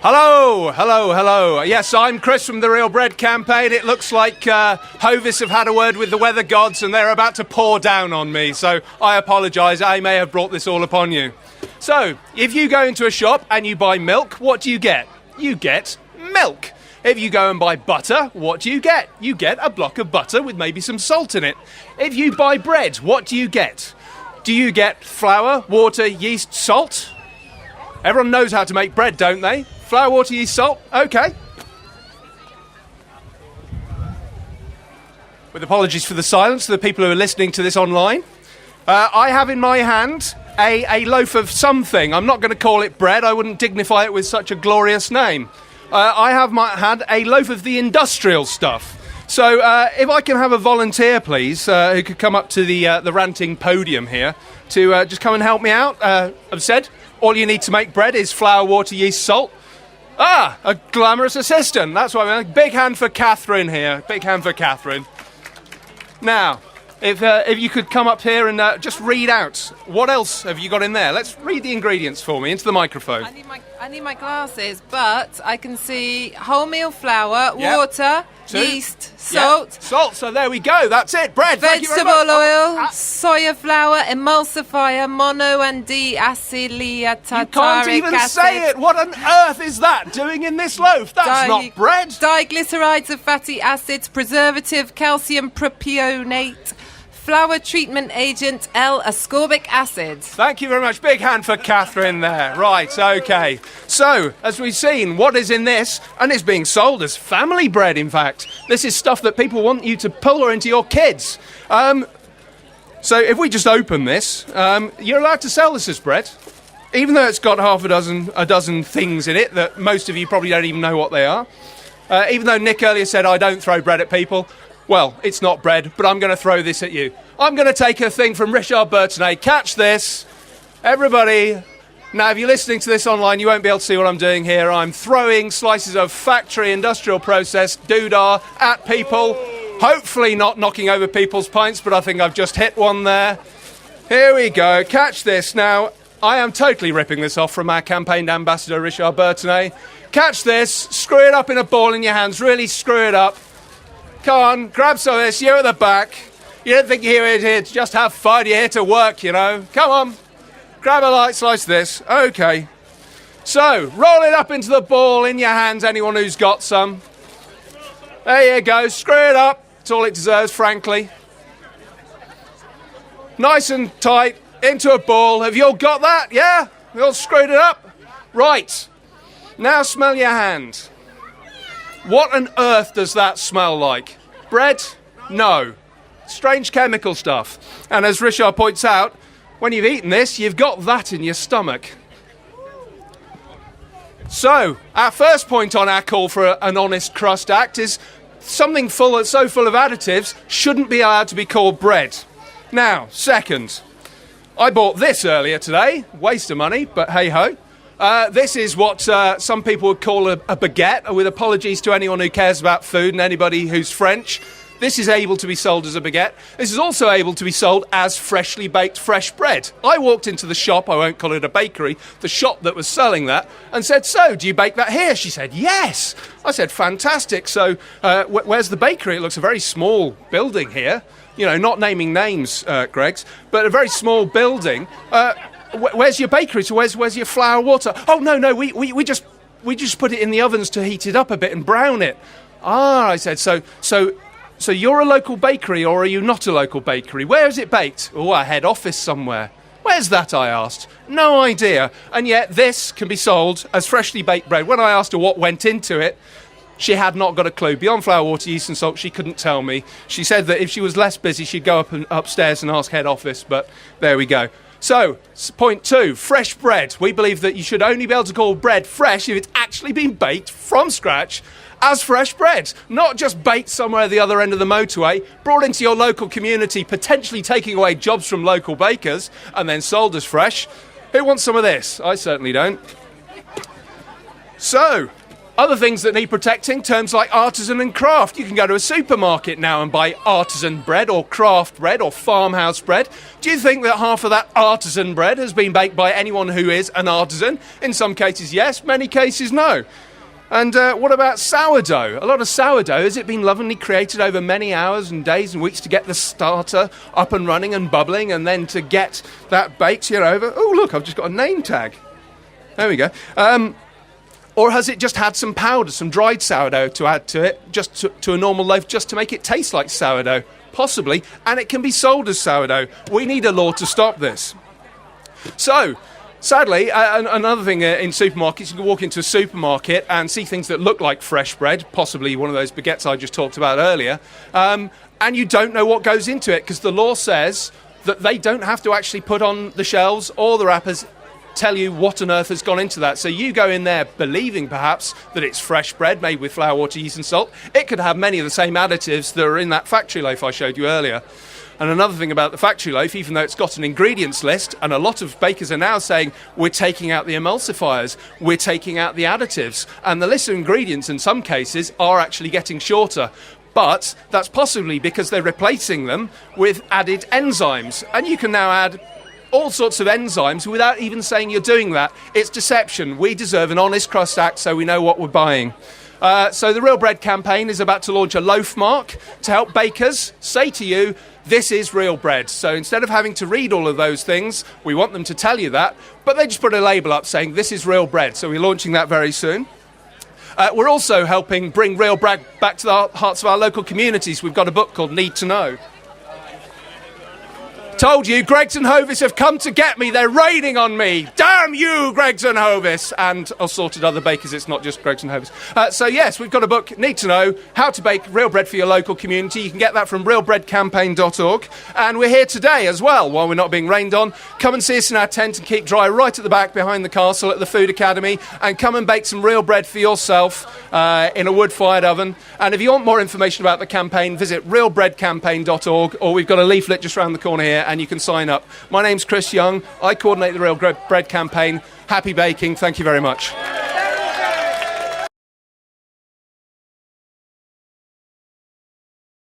Hello. Yes, I'm Chris from the Real Bread campaign. It looks like Hovis have had a word with the weather gods and they're about to pour down on me, so I apologise. I may have brought this all upon you. So, if you go into a shop and you buy milk, what do you get? You get milk. If you go and buy butter, what do you get? You get a block of butter with maybe some salt in it. If you buy bread, what do you get? Do you get flour, water, yeast, salt? Everyone knows how to make bread, don't they? Flour, water, yeast, salt? OK. With apologies for the silence to the people who are listening to this online, I have in my hand a loaf of something. I'm not going to call it bread. I wouldn't dignify it with such a glorious name. I have had a loaf of the industrial stuff. So if I can have a volunteer, please, who could come up to the Ranting podium here to just come and help me out. I've said all you need to make bread is flour, water, yeast, salt. Ah, a glamorous assistant. That's what I mean. Big hand for Catherine here. Big hand for Catherine. Now, if you could come up here and just read out, what else have you got in there? Let's read the ingredients for me into the microphone. I need my glasses, but I can see wholemeal flour, water, yeast, salt. Yep. Salt, so there we go. That's it. Bread. Vegetable oil, soya flour, emulsifier, mono and deacylated tartaric You can't even acid. say it. What on earth is that doing in this loaf? That's not bread. Diglycerides of fatty acids, preservative, calcium propionate, flour treatment agent, L-ascorbic acid. Thank you very much. Big hand for Catherine there. Right, OK. So, as we've seen, what is in this? And it's being sold as family bread, in fact. This is stuff that people want you to pour into your kids. So if we just open this, you're allowed to sell this as bread. Even though it's got a dozen things in it that most of you probably don't even know what they are. Even though Nick earlier said I don't throw bread at people. Well, it's not bread, but I'm going to throw this at you. I'm going to take a thing from Richard Bertonet. Catch this. Everybody. Now, if you're listening to this online, you won't be able to see what I'm doing here. I'm throwing slices of factory industrial process doodah at people. Hopefully not knocking over people's pints, but I think I've just hit one there. Here we go. Catch this. Now, I am totally ripping this off from our campaign ambassador, Richard Bertonet. Catch this. Screw it up in a ball in your hands. Really screw it up. Come on, grab some of this, you at the back. You don't think you're here to just have fun, you're here to work, you know. Come on, grab a light slice of this. OK. So, roll it up into the ball in your hands, anyone who's got some. There you go, screw it up. It's all it deserves, frankly. Nice and tight, into a ball. Have you all got that? Yeah? You all screwed it up? Right. Now smell your hand. What on earth does that smell like? Bread? No. Strange chemical stuff. And as Richard points out, when you've eaten this, you've got that in your stomach. So, our first point on our call for an Honest Crust Act is something so full of additives shouldn't be allowed to be called bread. Now, second, I bought this earlier today. Waste of money, but hey-ho. This is what some people would call a baguette, with apologies to anyone who cares about food and anybody who's French. This is able to be sold as a baguette. This is also able to be sold as freshly baked fresh bread. I walked into the shop, I won't call it a bakery, the shop that was selling that, and said, so, do you bake that here? She said, yes. I said, fantastic. So, where's the bakery? It looks a very small building here. You know, not naming names, Greggs, but a very small building. Where's your bakery? So where's your flour, water? Oh, no, we just put it in the ovens to heat it up a bit and brown it. Ah, I said, so you're a local bakery or are you not a local bakery? Where is it baked? Oh, our head office somewhere. Where's that, I asked. No idea. And yet this can be sold as freshly baked bread. When I asked her what went into it, she had not got a clue. Beyond flour, water, yeast and salt, she couldn't tell me. She said that if she was less busy, she'd go upstairs and ask head office, but there we go. So, point 2, fresh bread. We believe that you should only be able to call bread fresh if it's actually been baked from scratch as fresh bread, not just baked somewhere at the other end of the motorway, brought into your local community, potentially taking away jobs from local bakers, and then sold as fresh. Who wants some of this? I certainly don't. So, Other things that need protecting, terms like artisan and craft. You can go to a supermarket now and buy artisan bread or craft bread or farmhouse bread. Do you think that half of that artisan bread has been baked by anyone who is an artisan? In some cases, yes. Many cases, no. And what about sourdough? A lot of sourdough, has it been lovingly created over many hours and days and weeks to get the starter up and running and bubbling and then to get that baked here over? Oh, look, I've just got a name tag. There we go. Or has it just had some powder, some dried sourdough to add to it, just to a normal loaf, just to make it taste like sourdough? Possibly. And it can be sold as sourdough. We need a law to stop this. So, sadly, another thing in supermarkets, you can walk into a supermarket and see things that look like fresh bread, possibly one of those baguettes I just talked about earlier, and you don't know what goes into it because the law says that they don't have to actually put on the shelves or the wrappers tell you what on earth has gone into that. So you go in there believing perhaps that it's fresh bread made with flour, water, yeast and salt. It could have many of the same additives that are in that factory loaf I showed you earlier. And another thing about the factory loaf, even though it's got an ingredients list, and a lot of bakers are now saying we're taking out the emulsifiers, we're taking out the additives, and the list of ingredients in some cases are actually getting shorter. But that's possibly because they're replacing them with added enzymes. And you can now add all sorts of enzymes without even saying you're doing that. It's deception. We deserve an Honest Crust Act so we know what we're buying. So the Real Bread campaign is about to launch a loaf mark to help bakers say to you, this is real bread. So instead of having to read all of those things, we want them to tell you that, but they just put a label up saying this is real bread. So we're launching that very soon. We're also helping bring real bread back to the hearts of our local communities. We've got a book called Need to Know. Told you, Greggs and Hovis have come to get me. They're raining on me. Damn you, Greggs and Hovis. And assorted other bakers. It's not just Greggs and Hovis. So yes, we've got a book, Need to Know, How to Bake Real Bread for Your Local Community. You can get that from realbreadcampaign.org. And we're here today as well, while we're not being rained on. Come and see us in our tent and keep dry right at the back behind the castle at the Food Academy. And come and bake some real bread for yourself in a wood-fired oven. And if you want more information about the campaign, visit realbreadcampaign.org, or we've got a leaflet just around the corner here and you can sign up. My name's Chris Young. I coordinate the Real Bread campaign. Happy baking. Thank you very much.